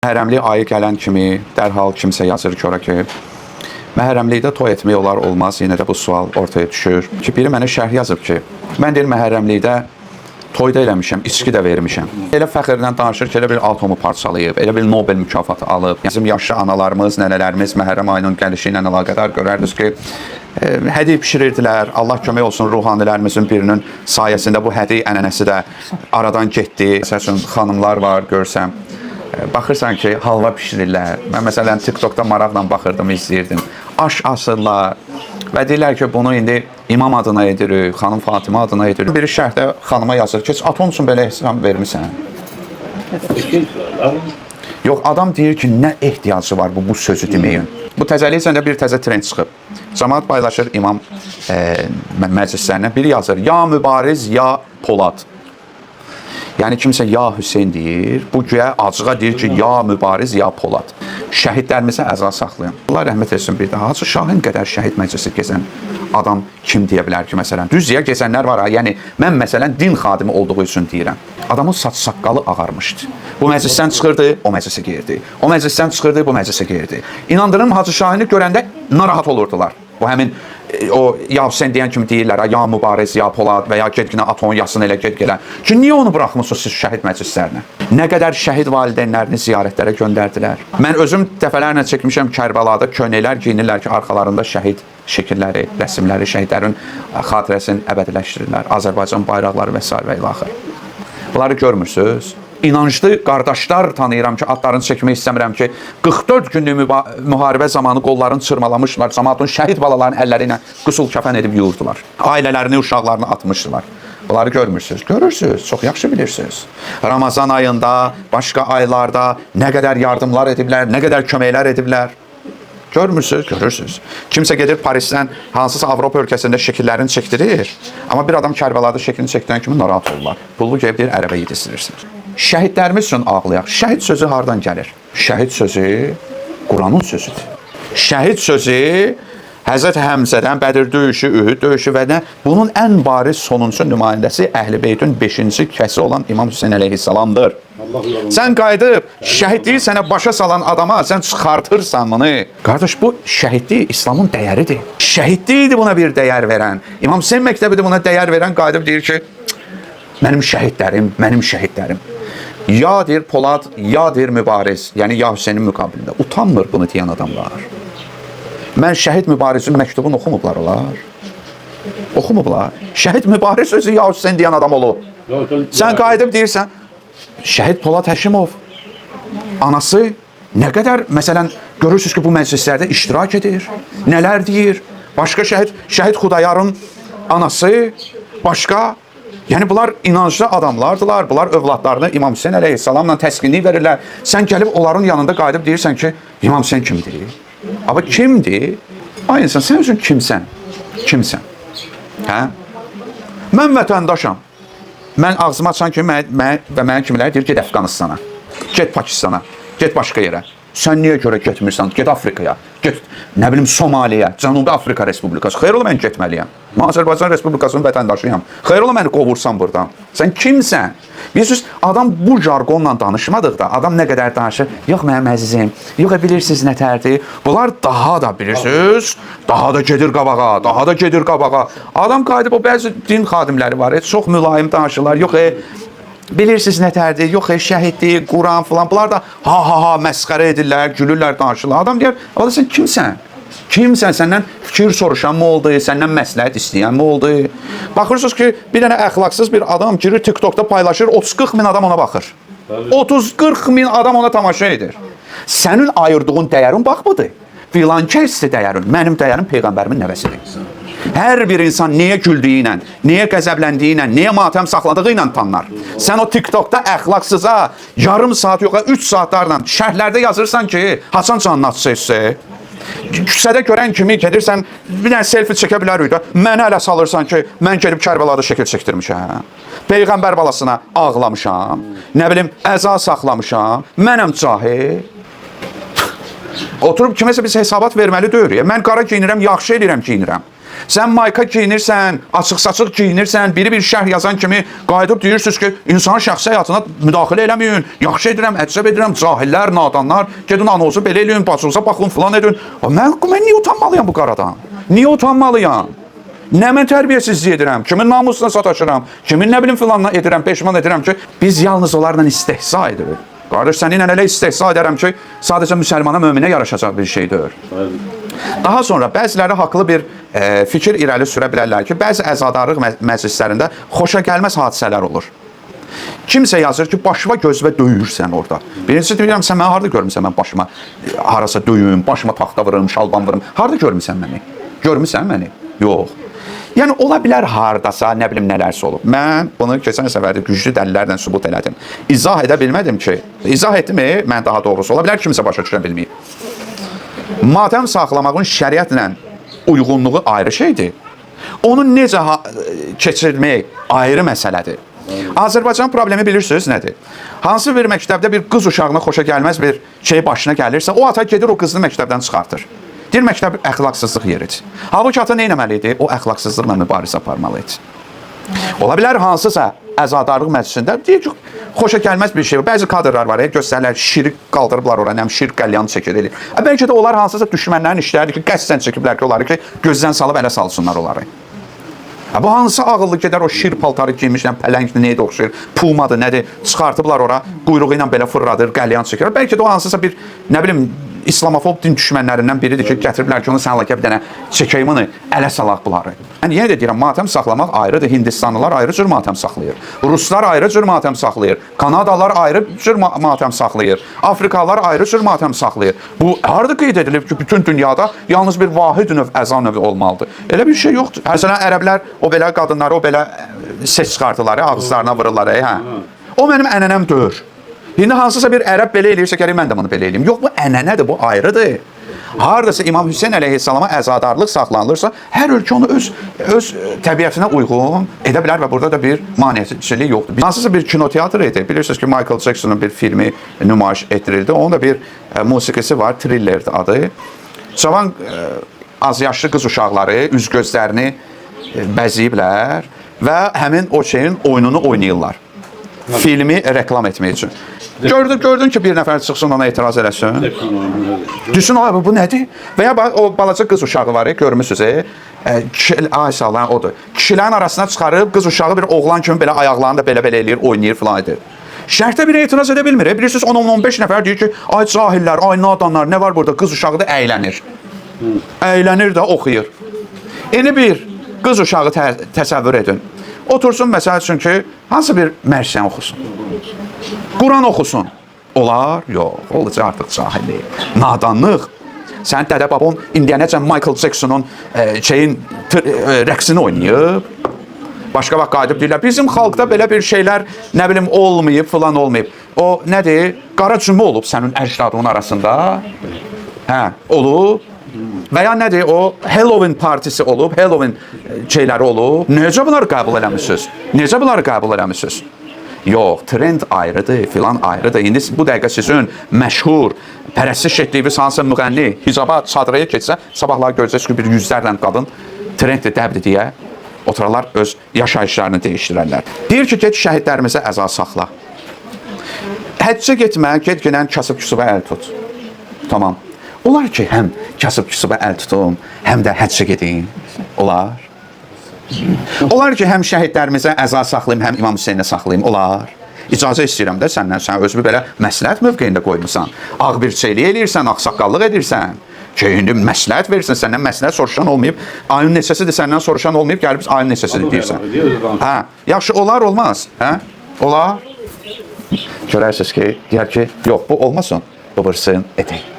Məhərrəmlik ayı gələn kimi dərhal kimsə yazır ki, ora ki, məhərrəmlikdə toy etmək olar olmaz. Yenə də bu sual ortaya düşür ki, biri mənə şərh yazıb ki, mən deyir məhərrəmlikdə toyda eləmişəm, içki də vermişəm. Elə fəxrlə danışır ki, elə bir atomu parçalayıb, elə bir Nobel mükafatı alıb. Bizim yaşlı analarımız, nənələrimiz məhərrəm ayının gəlişi ilə əlaqədar görərdiniz ki, hədiyyə bişirirdilər. Allah kömək olsun ruhanilərimizin birinin sayəsində bu hədiyyə ənənəsi də aradan getdi. Məsələn, xanımlar var, görsəm. Baxırsan ki, halva bişirirlər. Mən məsələn TikTokda maraqla baxırdım, izləyirdim. Aş asırlar və deyirlər ki, bunu indi imam adına edirik, xanım Fatimə adına edirik. Biri şərhdə xanıma yazır ki, atom üçün belə hesab vermirsən. Yox, adam deyir ki, nə ehtiyacı var bu sözü deməyin. Bu təzəlikcə də bir təzə trend çıxıb. Cəmaət paylaşır imam məclislərindən. Biri yazır, ya mübariz, ya Polad. Yəni kimsə ya Hüseyn deyir, bu güya acığa deyir ki, ya mübariz, ya Polad. Şəhidlərimizə əza saxlayan. Allah rəhmət etsin bir daha. Hacı Şahin qədər şəhid məclisi gezən adam kim deyə bilər ki, məsələn, düzyə gezənlər var ha. Yəni mən məsələn din xadimi olduğu üçün deyirəm. Adamın saç saqqalı ağarmışdı. Bu məclisdən çıxırdı, o məclisə girdi. O məclisdən çıxırdı, bu məclisə girdi. İnandırım Hacı Şahini görəndə narahat olurdular. O həmin o ya Hüseyn deyən kimi deyirlər, ya mübariz, ya Polad və ya get-günə aton yasın elə get-gələn. Ki, niyə onu buraxmırsınız siz şəhid məclislərinə? Nə qədər şəhid valideynlərini ziyarətlərə göndərdilər. Mən özüm dəfələrlə çəkmişəm Kərbəlada köynəklər giyinirlər ki, arxalarında şəhid şəkilləri, rəsmləri, şəhidlərin xatirəsini əbədiləşdirirlər. Azərbaycan bayraqları və s. və ilaxır. Bunları görmürsünüz. İnanclı qardaşlar tanıyıram ki, adlarını çəkmək istəmirəm ki, 44 günlük müharibə zamanı qollarını çırmalamışlar, cəmaatın şəhid balalarının əlləri ilə qüsul kəfən edib yuyurdular. Ailələrini, uşaqlarını atmışdılar. Bunları görmürsünüz. Görürsünüz, çox yaxşı bilirsiniz. Ramazan ayında, başqa aylarda nə qədər yardımlar ediblər, nə qədər köməklər ediblər. Görmürsünüz, görürsünüz. Kimsə gedir Parisdən hansısa Avropa ölkəsində şəkillərini çəkdirir. Amma bir adam Kərbəlada şəklini çəkdirən kimi narahat olurlar. Pullu gəlib deyir, ərəbə yedizdirirsin. Şəhidlərimiz üçün ağlayaq. Şəhid sözü hardan gəlir? Şəhid sözü Quranın sözüdür. Şəhid sözü Həzrət Həmzədən Bədir döyüşü, Ühüd döyüşü və nə? Bunun ən bariz sonuncu nümayəndəsi Əhl-i Beytün 5-ci kəsi olan İmam Hüseyn əleyhissalamdır. Sən qayıdıb şəhidliyi sənə başa salan adama sən çıxartırsan bunu. Qardaş, bu şəhidlik İslamın dəyəridir. Şəhidlikdir buna bir dəyər verən. İmam Hüseyn məktəbidir buna dəyər verən, qayıdıb deyir ki, mənim şəhidlərim, mənim şəhidlərim. Ya deyir Polad, ya deyir mübariz, yəni ya Hüseynin müqabilində. Utanmır bunu deyən adamlar. Mən şəhid mübarizin məktubunu oxumublar olar. Oxumublar. Şəhid mübariz sözü ya Hüseyn deyən adam olub. Sən qayıdıb deyirsən, şəhid Polad Həşimov, anası nə qədər, məsələn, görürsünüz ki, bu məclislərdə iştirak edir. Nələr deyir? Başqa şəhid Xudayarın anası, başqa. Yəni, bunlar inanclı adamlardılar. Bunlar övladlarını İmam Hüseyn əleyhissalamla təskinlik verirlər. Sən gəlib onların yanında qayıdıb deyirsən ki, İmam Hüseyn kimdir? Amma kimdir? Ay insan, sən özün kimsən? Kimsən? Hə? Mən vətəndaşam. Mən ağzımı açan kimi və mənim kimiləri deyir, get Əfqanistana, get Pakistana, get başqa yerə. Sən niyə görə getmirsən? Get Afrikaya, get, nə bilim, Somaliya, Cənubi Afrika Respublikası. Xeyr ola mən getməliyəm. Mən Azərbaycan Respublikasının vətəndaşıyam. Xeyr ola məni qovursan buradan. Sən kimsən? Bilirsiniz, adam bu jargonla danışmadıqda, adam nə qədər danışır, yox mənim əzizim, yox bilirsiniz nətərdir. Bunlar daha da bilirsiniz, daha da gedir qabağa, daha da gedir qabağa. Adam qayıdıb, o bəzi din xadimləri var, çox mülayim danışırlar, yox bilirsiniz nətərdir, yox şəhiddir, Quran filan, bunlar da ha məsxərə edirlər, gülürlər, danışırlar. Adam deyir, sən kimsən? Kimsən? Səndən fikir soruşan mı oldu? Səndən məsləhət istəyən mi oldu? Baxırsınız ki, bir dənə əxlaqsız bir adam girir TikTokda paylaşır, 30-40 min adam ona baxır. 30-40 min adam ona tamaşa edir. Sənin ayırdığın dəyərin baxmadı. Filan kəsdir dəyərin. Mənim dəyərim Peyğəmbərimin nəvəsidir. Hər bir insan niyə güldüyü ilə, niyə qəzəbləndiyi ilə, niyə matəm saxladığı ilə tanınar. Sən o TikTokda əxlaqsıza yarım saat yox, 3 saatlarla şərhlərdə yazırsan ki, Hasan canını açsaysa, küçədə görən kimi gedirsən, bir dənə selfie çəkə bilərik də, mənə ələ salırsan ki, mən gedib Kərbəlada şəkil çəkdirmişəm, Peyğəmbər balasına ağlamışam, nə bilim, əza saxlamışam, mənəm cahil. Oturub kiməsə biz hesabat verməli deyirik. Mən qara giyinirəm, yaxşı edirəm giyinirəm. Sən mayka giyinirsən, açıq-saçıq giyinirsən, biri bir şərh yazan kimi qayıdıb deyirsiniz ki, insanın şəxsi həyatına müdaxilə eləməyin, yaxşı edirəm, əcəb edirəm, cahillər, nadanlar, gedin anozu belə eləyin, bacınıza baxın, filan edin. Mən niyə utanmalıyam bu qaradan? Niyə utanmalıyam? Nə mən tərbiyəsizlik edirəm, kimin namusuna sataşıram, kimin nə bilim filanla edirəm, peşman edirəm ki, biz yalnız onlarla istehza edirik. Qardaş, səninlə elə istehza edərəm ki, sadəcə müsəlmana, möminə yaraşacaq bir şeydir. Daha sonra bəziləri haqlı bir fikir irəli sürə bilərlər ki, bəzi əzadarlıq məclislərində xoşagəlməz hadisələr olur. Kimsə yazır ki, başıma gözümə döyürsən orada. Birincisi deyirəm, sən mənə harada görmüsən mən başıma harasa döyüm, başıma taxta vırım, şalban vırım. Harada görmüsən məni? Görmüsən məni? Yox. Yəni, ola bilər haradasa, nə bilim nələrsə olub. Mən bunu keçən səfərdə güclü dəlillərlə sübut elədim. İzah edə bilmədim ki, izah etdim, mən daha doğrusu. Ola bilər kimsə başa düşə bilməyib. Matəm saxlamağın şəriətlə uyğunluğu ayrı şeydir. Onu necə keçirmək ayrı məsələdir. Azərbaycan problemi bilirsiniz nədir? Hansı bir məktəbdə bir qız uşağına xoşa gəlməz bir şey başına gəlirsə, o ata gedir o qızını məktəbdən çıxartır. Deyir, məktəb əxlaqsızlıq yeridir. Halbuki ata nə etməli idi? O əxlaqsızlıqla mübarizə aparmalı idi. Ola bilər hansısa əzadarlıq məclisində deyir ki, xoşa gəlməz bir şey var. Bəzi kadrlar var, göstərirlər, şirik qaldırıblar ora, şirik qəlyanı çəkir, edir. Bəlkə də onlar hansısa düşmənlərin işləridir ki, qəsdən çəkiblər ki, onları ki, gözdən salıb ələ salsınlar onları. Bu hansı ağıllı gedər o şir paltarı giymiş, pələngdir, neydi oxşayır, pumadır, nədir, çıxartıblar ora, quyruğu ilə belə fırladır, qəlyan çəkir. Bəlkə də o hansısa bir, nə bilim, İslamofob din düşmənlərindən biridir ki, gətiriblər ki, onu sənə bir dənə çəkəyimini ələ salaq bunları. Yəni, yenə də deyirəm, matəm saxlamaq ayrıdır. Hindistanlılar ayrı cür matəm saxlayır. Ruslar ayrı cür matəm saxlayır. Kanadalılar ayrı cür matəm saxlayır. Afrikalılar ayrı cür matəm saxlayır. Bu, harada qeyd edilib ki, bütün dünyada yalnız bir vahid növ əza növü olmalıdır. Elə bir şey yoxdur. Məsələn, ərəblər o belə qadınları, o belə ses çıxartıları, ağızlarına vırırlar. O mənim ənənəm deyir. İndi hansısa bir ərəb belə eləyirsə, gərək mən də bunu belə eləyim. Yox, bu ənənədir, bu ayrıdır. Haradasa İmam Hüseyin əleyhissalama əzadarlıq saxlanılırsa, hər ölkə onu öz təbiətinə uyğun edə bilər və burada da bir maneçilik yoxdur. Hansısa bir kinoteatr idi. Bilirsiniz ki, Michael Jackson'un bir filmi nümayiş etdirildi. Onun da bir musiqisi var, Thriller'dir adı. Cavan az yaşlı qız uşaqları üz gözlərini bəziyiblər və həmin o şeyin oyununu oynayırlar. Filmi reklam etmək üçün. Gördün ki, bir nəfər çıxsın ona etiraz eləsin. Düşün, bu nədir? Və ya o balaca qız uşağı var, görmüsünüz. Ay sağlayan odur. Kişilərin arasına çıxarıb, qız uşağı bir oğlan kimi belə ayaqlarını da belə-belə eləyir, oynayır filan edir. Şərtdə bir etiraz edə bilmir. Bilirsiniz, 10-15 nəfər deyir ki, ay cahillər, ay nadanlar, nə var burada? Qız uşağı da əylənir. Əylənir də oxuyur. İndi bir qız uşağı təsəvvür edin. Otursun məsəl üçün ki, hansı bir mərşən oxusun? Quran oxusun. Olar? Yox, olacaq artıq cahillik, nadanlıq. Sənin dədə babam indiyənəcən Michael Jackson'un rəqsini oynayıb. Başqa vaxt qayıdıb deyirlər, bizim xalqda belə bir şeylər, nə bilim, olmayıb, filan olmayıb. O, nədir? Qara cümə olub sənin əcdadının arasında. Hə, olub. Və ya nədir? O, Halloween partisi olub, Halloween şeyləri olub. Necə bunları qəbul eləmişsiniz? Necə bunları qəbul eləmişsiniz? Yox, trend ayrıdır, filan ayrıdır. İndi bu dəqiqə sizin məşhur, pərəstiş etdiyiniz hansısa müğənni hicaba çadıraya keçsə, sabahlar görəcəksiniz ki, bir yüzlərlə qadın trenddir, dəbdir deyə oturarlar, öz yaşayışlarını dəyişdirərlər. Deyir ki, get şəhidlərimizə əza saxla. Həccə getmə, get gələn kasıb-küsubə əl tut. Tamam. Olar ki, həm kasıb-küsubə əl tutum, həm də həccə gedin. Olar. Olar ki, həm şəhidlərimizə əza saxlayım, həm İmam Hüseyinə saxlayım. Olar. İcazə istəyirəm də səndən, sən özünü belə məsləhət mövqeyində qoymusan. Ağ bir şeylik eləyirsən, ağsaqqallıq edirsən. Ki, indi məsləhət verirsən, səndən məsləhət soruşan olmayıb, ayın neçəsidir səndən soruşan olmayıb, gəlib ayın neçəsidir deyirsən. Hə, yaxşı, olar, olmaz. Hə, olar. Görərsiniz ki, deyər ki, yox, bu olmasın, bu bırsın, edək.